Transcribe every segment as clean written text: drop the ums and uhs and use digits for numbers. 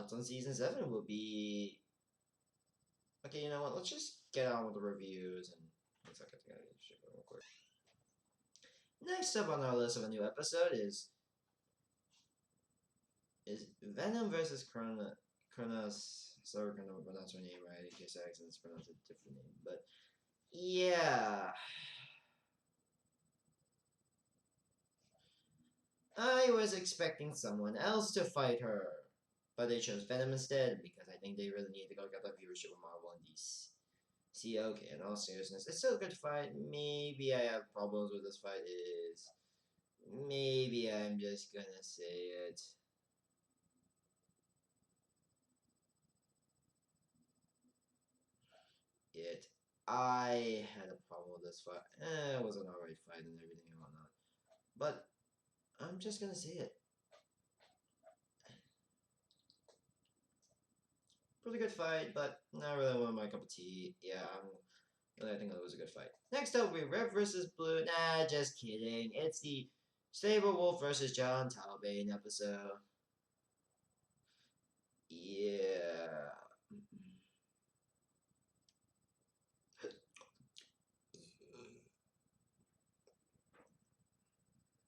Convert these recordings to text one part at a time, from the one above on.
thoughts on season 7 will be. Okay, you know what? Let's just get on with the reviews and. One second, I gotta shake it real quick. Next up on our list of a new episode is Venom versus Kronos. Sorry, I don't pronounce her name right in case I accidentally pronounce a different name, but yeah. I was expecting someone else to fight her, but they chose Venom instead because I think they really need to go get that viewership with Marvel and DC. See, okay, in all seriousness, it's still a good fight. Maybe I have problems with this fight is... Maybe I'm just gonna say it. I had a problem with this fight. It was an alright fight and everything and whatnot. But, I'm just gonna say it. Pretty good fight, but not really one of my cup of tea. Yeah, I think that was a good fight. Next up, we Red versus Blue. Nah, just kidding. It's the Stable Wolf versus John Talbane episode. Yeah.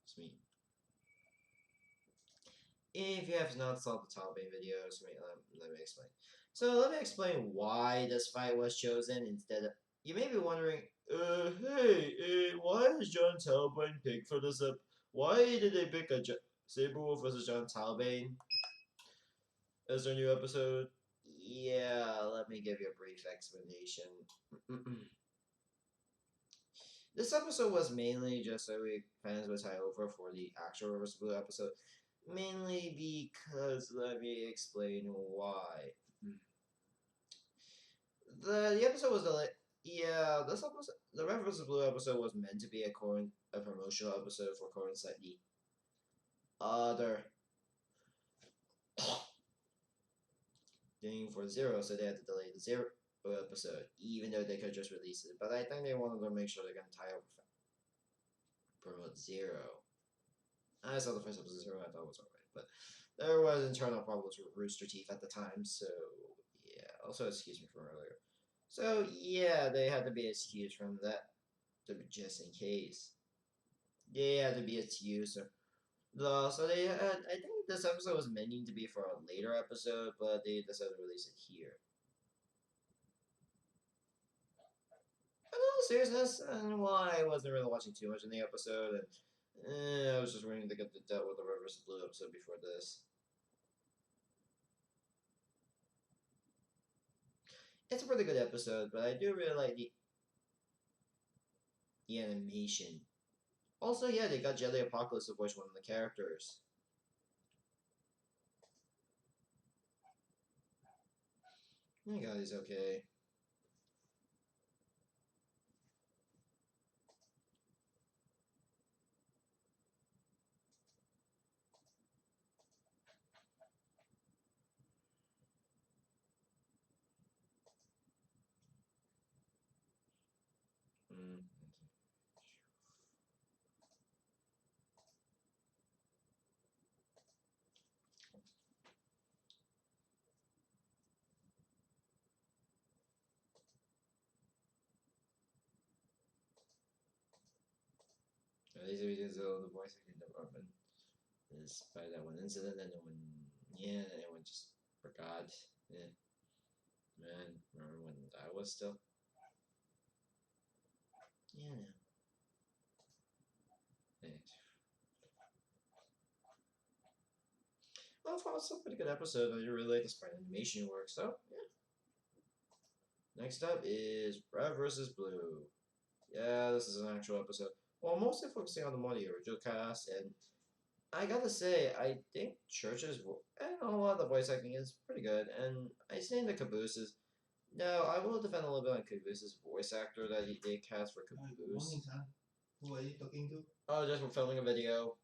It's me. If you have not saw the Talbane videos, let me explain. So let me explain why this fight was chosen instead of. You may be wondering, hey, why is John Talbane picked for this up? Why did they pick a Saberwolf versus John Talbane as their new episode? Yeah, let me give you a brief explanation. This episode was mainly just so we fans would tie over for the actual Reverse Blue episode. Mainly because, let me explain why. The episode was this episode, the Red vs. Blue episode was meant to be a promotional episode for coincide the other thing for Zero, so they had to delay the Zero episode, even though they could just release it. But I think they wanted to make sure they're gonna tie up promote Zero. I saw the first episode of Zero, I thought it was alright, but there was internal problems with Rooster Teeth at the time, so yeah. Also, excuse me from earlier. So yeah, they had to be excused from that, just in case. They had to be excused. So they had, I think this episode was meant to be for a later episode, but they decided to release it here. In all seriousness, and why I wasn't really watching too much in the episode, and I was just waiting to get the dealt with the Red vs. Blue episode before this. It's a pretty good episode, but I do really like the animation. Also, yeah, they got Jelly Apocalypse to voice one of the characters. My god, he's okay. Mm. These are videos of the voice acting department. Despite that one incident, and everyone just forgot. Yeah. Man, remember when I was still? Yeah. Thanks. Well, it's a pretty good episode. I really like the sprite animation work, so yeah. Next up is Red vs. Blue. Yeah, this is an actual episode. Well, mostly focusing on the more the original cast, and I gotta say, I think Church's, I don't know, a lot of the voice acting is pretty good, and I think the Cabooses. No, I will defend a little bit on Caboose's voice actor that they cast for Caboose. Good morning, son. Who are you talking to? Oh, just for filming a video.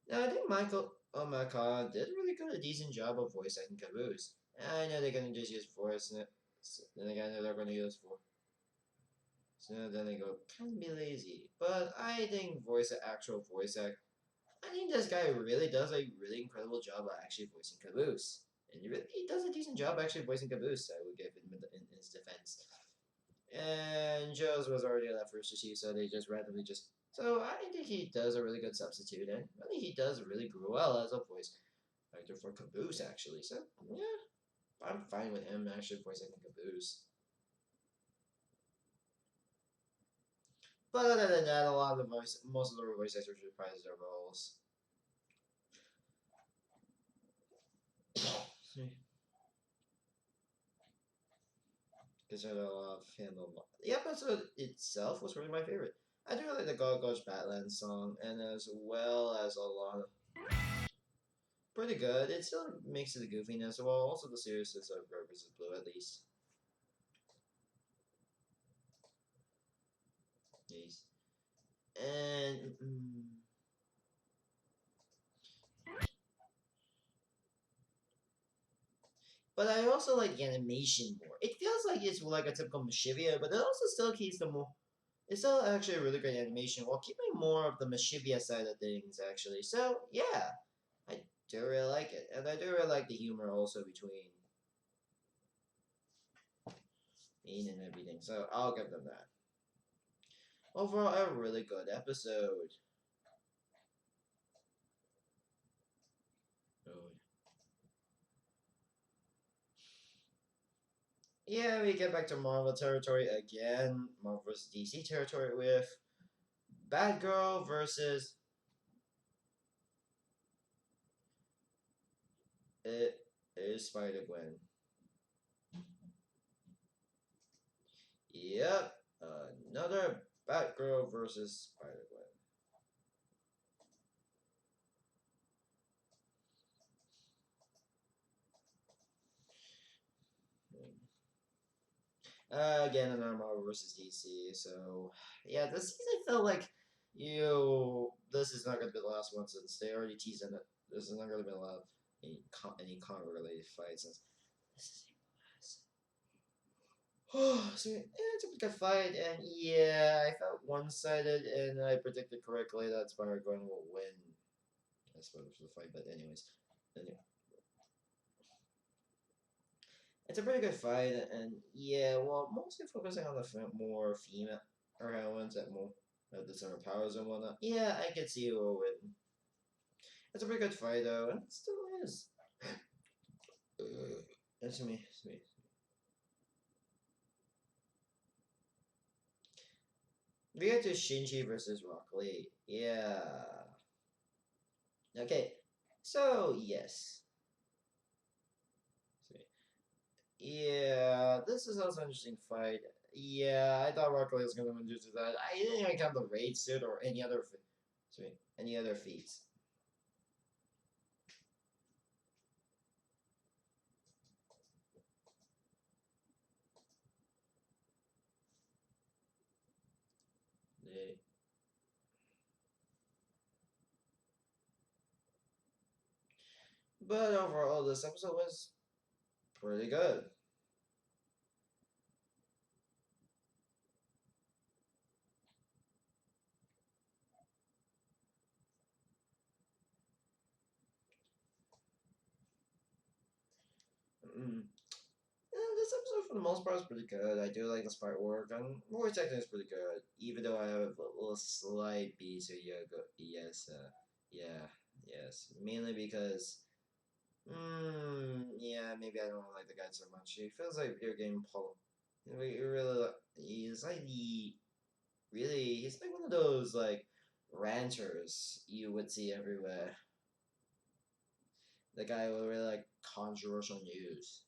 Now, I think Michael Omaka did really good a decent job of voice acting Caboose. I know they're gonna just use voice, and then again, they're gonna use for. So then they go kind of be lazy, but I think actual voice act I think this guy really does a really incredible job of actually voicing Caboose. And he does a decent job actually voicing Caboose, I would give him in his defense. And Joe's was already left for Shishi, so they just randomly just. So I think he does a really good substitute, and I think he does really well as a voice actor for Caboose, actually. So, yeah, I'm fine with him actually voicing Caboose. But other than that, most of the voice actors reprise their roles. Because I love him a lot. The episode itself was really my favorite. I do like the God Gosh Batland song, and as well as a lot of pretty good. It still makes it a goofiness, while also the seriousness of Red vs. Blue at least. Yes. And but I also like the animation more. It feels like it's like a typical Mashivia, but it also still keeps the more. It's still actually a really great animation while keeping more of the Mashivia side of things, actually. So, yeah, I do really like it. And I do really like the humor also between Ian and everything. So, I'll give them that. Overall, a really good episode. Oh. Yeah, we get back to Marvel territory again. Marvel vs. DC territory with Batgirl versus it is Spider Gwen. Yep, another Batgirl versus Spider Gwen. Again, another Marvel versus DC. So yeah, this season felt like This is not gonna be the last one since they already teased it. This is not gonna be a lot of any comic related fights since this is so yeah, it's a good fight, and yeah, I felt one-sided, and I predicted correctly that Spider-Gwen will win. I suppose for the fight, but anyway, it's a pretty good fight, and yeah, well, mostly focusing on the more female or heroines that more have the similar powers and whatnot. Yeah, I could see who will win. It's a pretty good fight though, and it still is. That's me. It's me. We get to Shinji versus Rock Lee. Yeah. Okay. So yes. Yeah, this is also an interesting fight. Yeah, I thought Rock Lee was gonna win due to that. I didn't even count the raid suit or any other feats. They, but overall, this episode was pretty good. Mm. Yeah, this episode, for the most part, is pretty good. I do like the smart work, and voice acting is pretty good. Even though I have a little slight beat to Yoga. Yes, yeah, yes. Mainly because, yeah, maybe I don't like the guy so much. He feels like video game Paul. He really, he's like he's like one of those, like, ranters you would see everywhere. The guy with really, like, controversial news.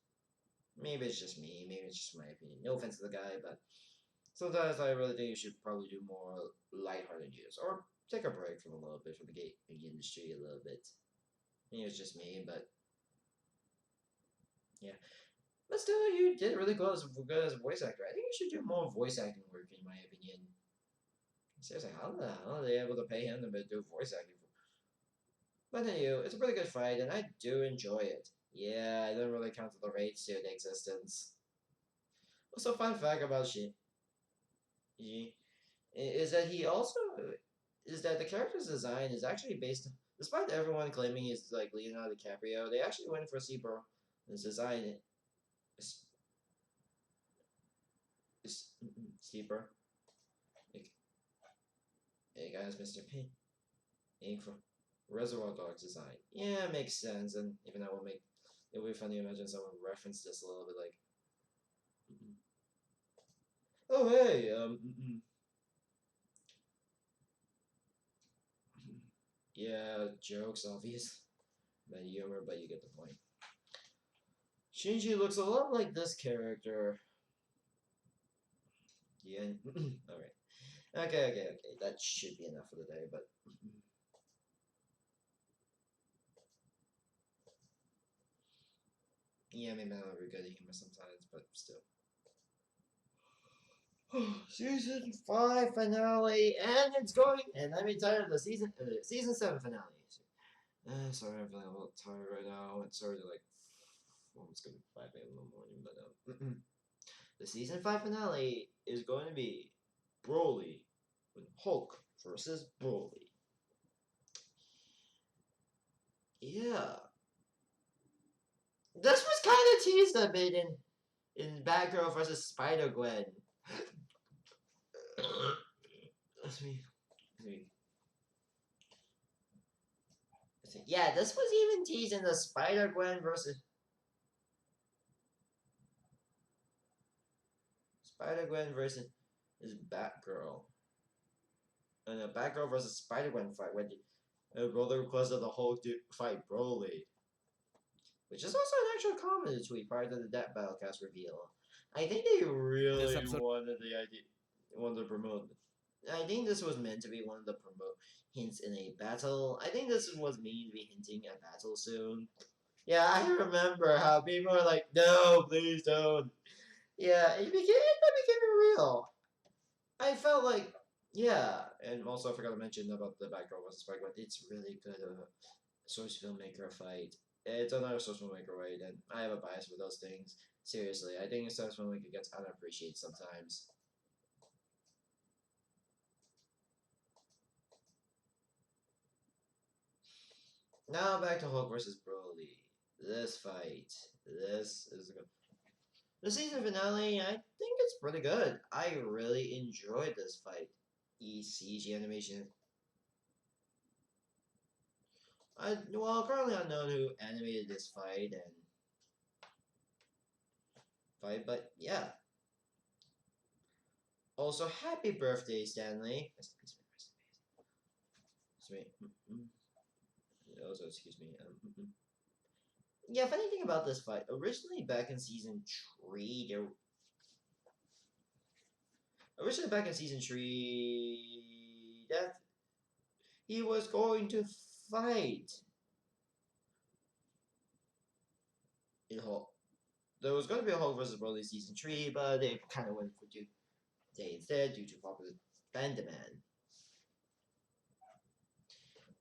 Maybe it's just me. Maybe it's just my opinion. No offense to the guy, but sometimes I really think you should probably do more lighthearted news or take a break from a little bit from the gaming industry a little bit. Maybe it's just me, but yeah. But still, you did really good as a voice actor. I think you should do more voice acting work, in my opinion. Seriously, how the hell are they able to pay him to do voice acting? But anyway, it's a pretty good fight, and I do enjoy it. Yeah, I don't really count the raid suit existence. Also, fun fact about Shinji is that he also is that the character's design is actually based, despite everyone claiming he's like Leonardo DiCaprio, they actually went for Seabro. His design is, Seabro. Like, hey guys, Mr. Pink, aim for Reservoir Dogs design. Yeah, it makes sense, and even that will make it would be funny to imagine someone reference this a little bit like, oh hey, yeah, jokes, obvious, bad humor, but you get the point. Shinji looks a lot like this character. Yeah, alright. Okay. That should be enough for the day, but. Yeah, maybe not very good at humor sometimes, but still. Season 5 finale, and it's going, and I'm tired of the season 7 finale. Sorry, I'm feeling a little tired right now. It's already like, it's gonna be 5 a.m. in the morning, but the season 5 finale is going to be Broly with Hulk versus Broly. Yeah. This was kind of teased a bit in Batgirl versus Spider Gwen. That's me. Yeah, this was even teased in the Spider Gwen versus is Batgirl. And a Batgirl versus Spider Gwen fight when Broly requested the Hulk to fight Broly. Which is also an actual comment to tweet prior to the Death Battlecast reveal. I think they really wanted the idea, wanted to promote. I think this was meant to be one of the promote hints in a battle. I think this was meant to be hinting at battle soon. Yeah, I remember how people were like, "No, please don't." Yeah, it became real. I felt like, yeah, and also I forgot to mention about the Batgirl versus Spike, but it's really good source filmmaker fight. It's another source filmmaker fight, and I have a bias for those things. Seriously, I think a source filmmaker gets unappreciated sometimes. Now back to Hulk versus Broly. This fight. This is good. The season finale, I think it's pretty good. I really enjoyed this fight. CG animation. Currently unknown who animated this fight, but yeah. Also, happy birthday, Stanley. Excuse me. Also, excuse me. Yeah, funny thing about this fight. Originally, back in season 3, that he was going to fight in Hulk. There was going to be a Hulk versus Broly season 3, but they kind of went for day instead due to popular fan demand.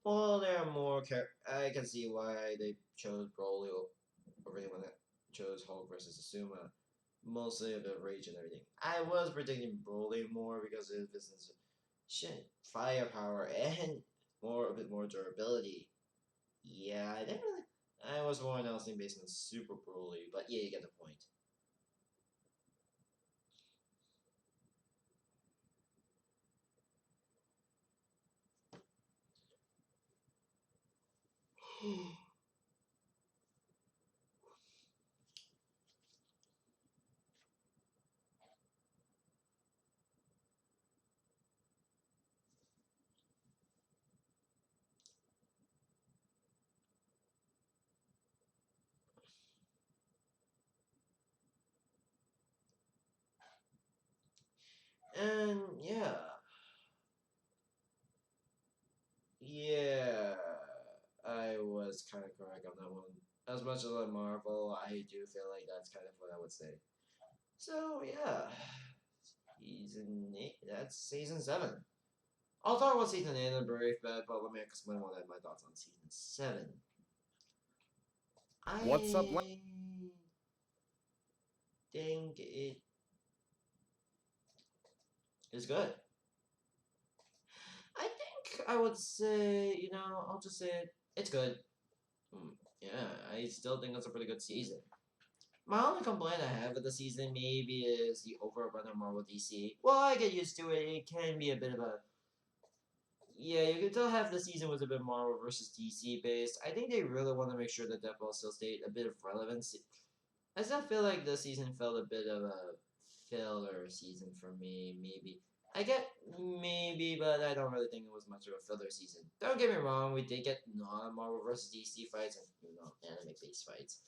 Well, there are more I can see why they chose Broly over anyone that chose Hulk versus Asuma. Mostly of the rage and everything. I was predicting Broly more because of his firepower and a bit more durability. Yeah, I didn't really. I was more announcing based on Super Broly, but yeah, you get the point. And yeah, I was kind of correct on that one. As much as I marvel, I do feel like that's kind of what I would say. So yeah, season 8. That's season 7. I'll talk about season 8 in a brief bit, but let me explain what my thoughts on season 7. What's up, I think it is good. I think I would say, I'll just say it's good. Yeah, I still think it's a pretty good season. My only complaint I have with the season maybe is the overrun of Marvel DC. Well, I get used to it. It can be a bit of a yeah, you can tell half the season was a bit Marvel versus DC based. I think they really want to make sure that Deadpool still stayed a bit of relevance. I still feel like the season felt a bit of a filler season for me, maybe. I get maybe, but I don't really think it was much of a filler season. Don't get me wrong, we did get non-Marvel versus DC fights and, anime-based fights.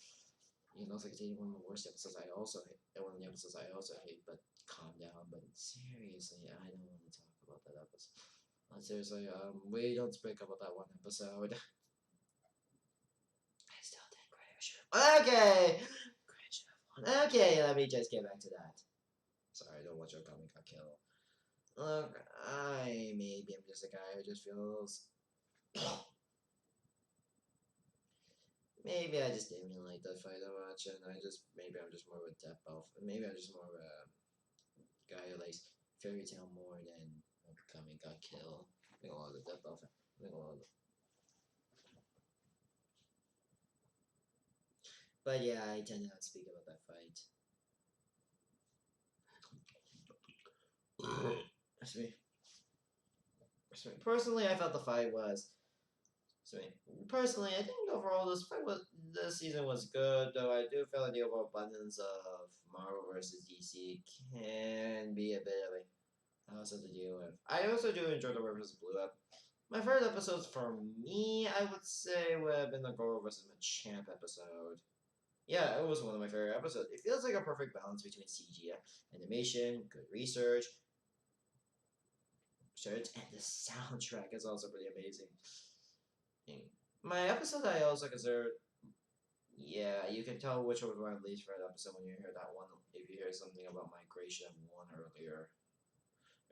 It's like one of the worst episodes I also hate, one of the episodes I also hate, but calm down, but seriously, I don't want to talk about that episode. Seriously, we don't speak about that one episode. I still think Graham should have. Okay! Graham should have won. Okay, let me just get back to that. Sorry, I don't want your comic got killed. Look, maybe I'm just a guy who just feels. Maybe I just didn't like that fight that much, and maybe I'm just more of a Deadpool. Maybe I'm just more of a guy who likes fairy tale more than comic got killed. I think a lot of the Deadpool. But yeah, I tend to not speak about that fight. That's me. Personally, I felt the fight was. Personally, I think overall this season was good, though I do feel like the overabundance of Marvel versus DC can be a bit of a hassle to deal with. I also do enjoy the Red vs. Blue up. My favorite episodes for me, I would say, would have been the Goro vs. Machamp episode. Yeah, it was one of my favorite episodes. It feels like a perfect balance between CG, animation, good research, and the soundtrack is also pretty amazing. My episode I also consider, yeah, you can tell which was my least favorite episode when you hear that one, if you hear something about Migration 1 earlier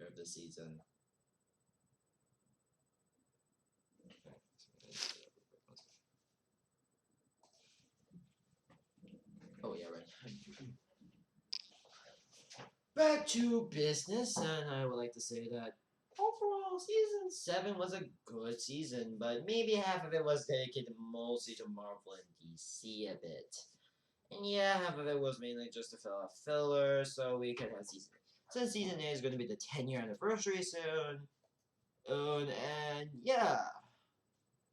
of the season. Oh yeah, right. Back to business, and I would like to say that overall, season 7 was a good season, but maybe half of it was dedicated mostly to Marvel and DC a bit. And yeah, half of it was mainly just to fill out filler, so we could have season 8. Since season 8 is going to be the 10-year anniversary soon, and yeah,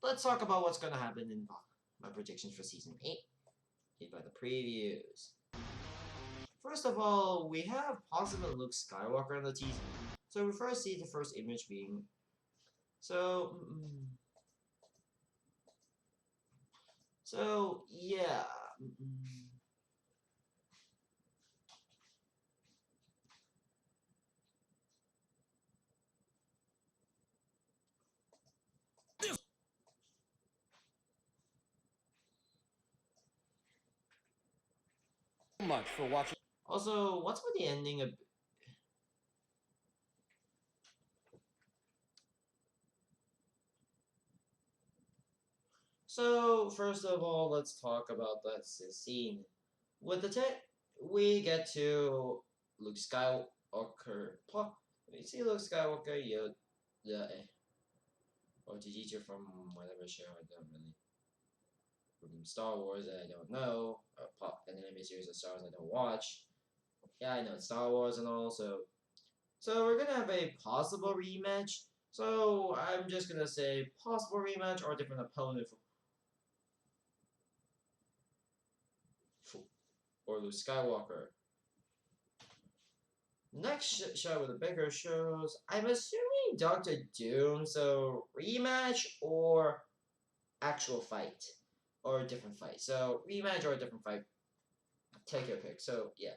let's talk about what's going to happen in my predictions for season 8, by the previews. First of all, we have possible Luke Skywalker in the teaser. So we first see the first image being. So yeah. Much for watching. Also, what's with the ending of? So first of all, let's talk about that scene. With the we get to Luke Skywalker. We see Luke Skywalker, or teacher from whatever show I don't really. From Star Wars that I don't know, an anime series of Star Wars I don't watch. Yeah, I know it's Star Wars and all, so we're gonna have a possible rematch. So I'm just gonna say possible rematch or a different opponent for Luke Skywalker. Next shot with the bigger shows, I'm assuming Doctor Doom. So rematch or actual fight or a different fight. So rematch or a different fight. Take your pick. So yeah.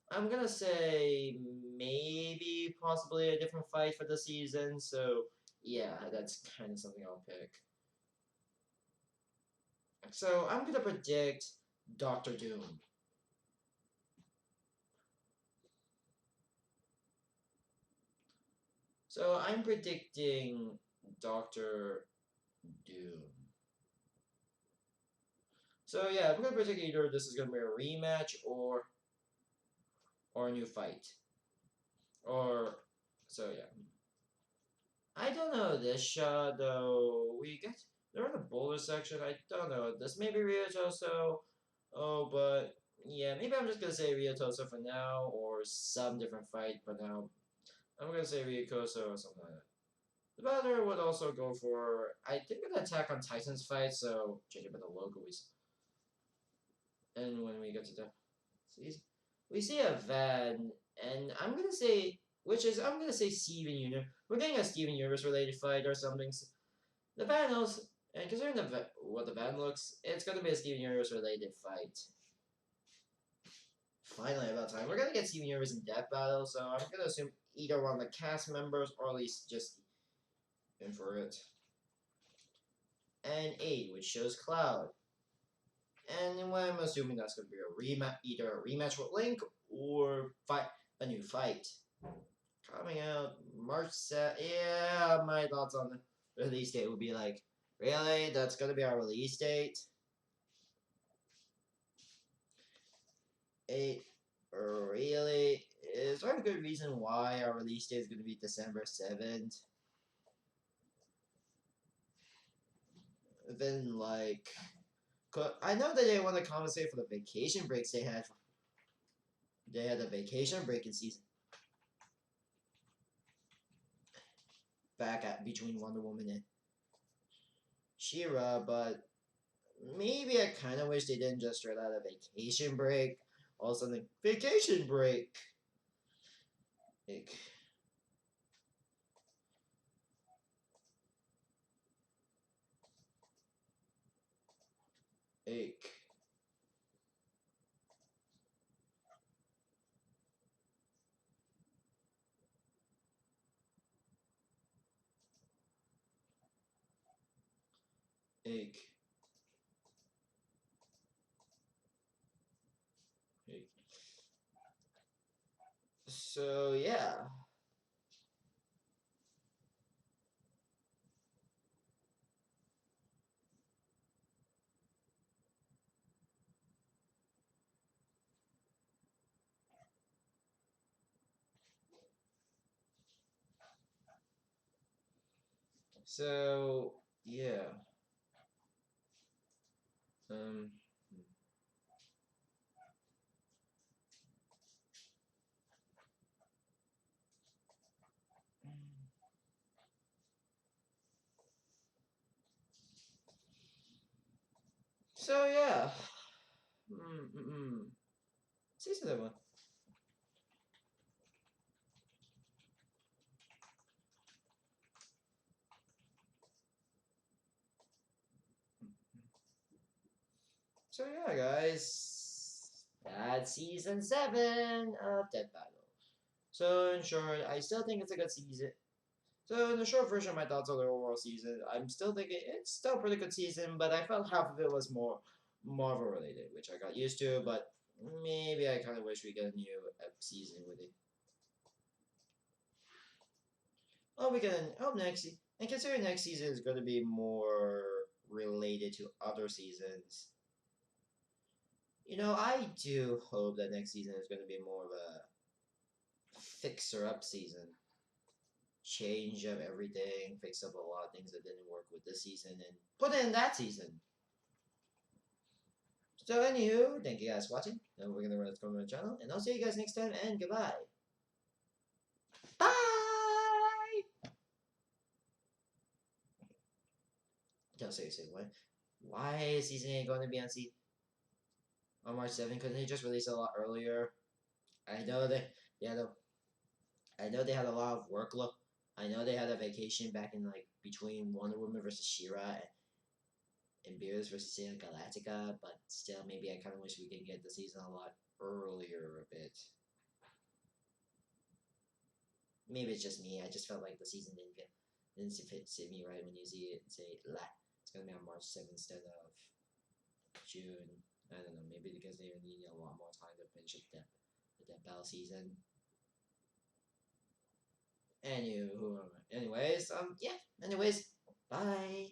I'm gonna say maybe possibly a different fight for the season, so yeah, that's kind of something I'll pick. So I'm gonna predict Doctor Doom. So I'm predicting Doctor Doom. So yeah, I'm gonna predict either this is gonna be a rematch or a new fight. So yeah. I don't know this shot though. We get they're in the boulder section. I don't know. This may be Ryotoso. Oh, but yeah, maybe I'm just gonna say Ryotoso for now, or some different fight. But now I'm gonna say Ryokoso or something like that. The batter would also go for I think an Attack on Titans fight. So judging by the logo, and when we get to the we see a Van, and I'm gonna say Steven Universe. We're getting a Steven Universe related fight or something. The Vanos, and considering what the Van looks, it's gonna be a Steven Universe related fight. Finally, about time. We're gonna get Steven Universe in Death Battle, so I'm gonna assume either one of the cast members, or at least just in for it. And 8, which shows Cloud. And I'm assuming that's gonna be either a rematch with Link or a new fight. Coming out March 7th. Yeah, my thoughts on the release date would be like, really? That's gonna be our release date? 8. Really? Is there a good reason why our release date is gonna be December 7th? Then, like, I know that they want to compensate for the vacation breaks they had. They had a vacation break in season. Back at between Wonder Woman and She-Ra, but maybe I kind of wish they didn't just straight out a vacation break. All of a sudden, vacation break. Like, ache. Ache. Ache. So yeah. So yeah. Um. So yeah. Season 7. So yeah, guys, that's season 7 of Dead Battle. So in short, I still think it's a good season. So in the short version, my thoughts on the overall season, I'm still thinking it's still a pretty good season, but I felt half of it was more Marvel related, which I got used to. But maybe I kind of wish we get a new season with it. Oh, we can. Oh, and considering next season is going to be more related to other seasons. I do hope that next season is going to be more of a fixer-up season. Change up everything, fix up a lot of things that didn't work with this season, and put it in that season. So, anywho, thank you guys for watching. And we're going to run this on the channel, and I'll see you guys next time, and goodbye. Bye! Don't say what? Why is season 8 going to be on March 7th? Couldn't they just release it a lot earlier? I know I know they had a lot of workload. I know they had a vacation back in like between Wonder Woman versus She-Ra and Beerus versus Santa Galactica, but still, maybe I kind of wish we could get the season a lot earlier a bit. Maybe it's just me. I just felt like the season didn't sit me right when you see it and say it's gonna be on March 7th instead of June. I don't know. Maybe because they need a lot more time to finish up the Battle season. Anyways, bye.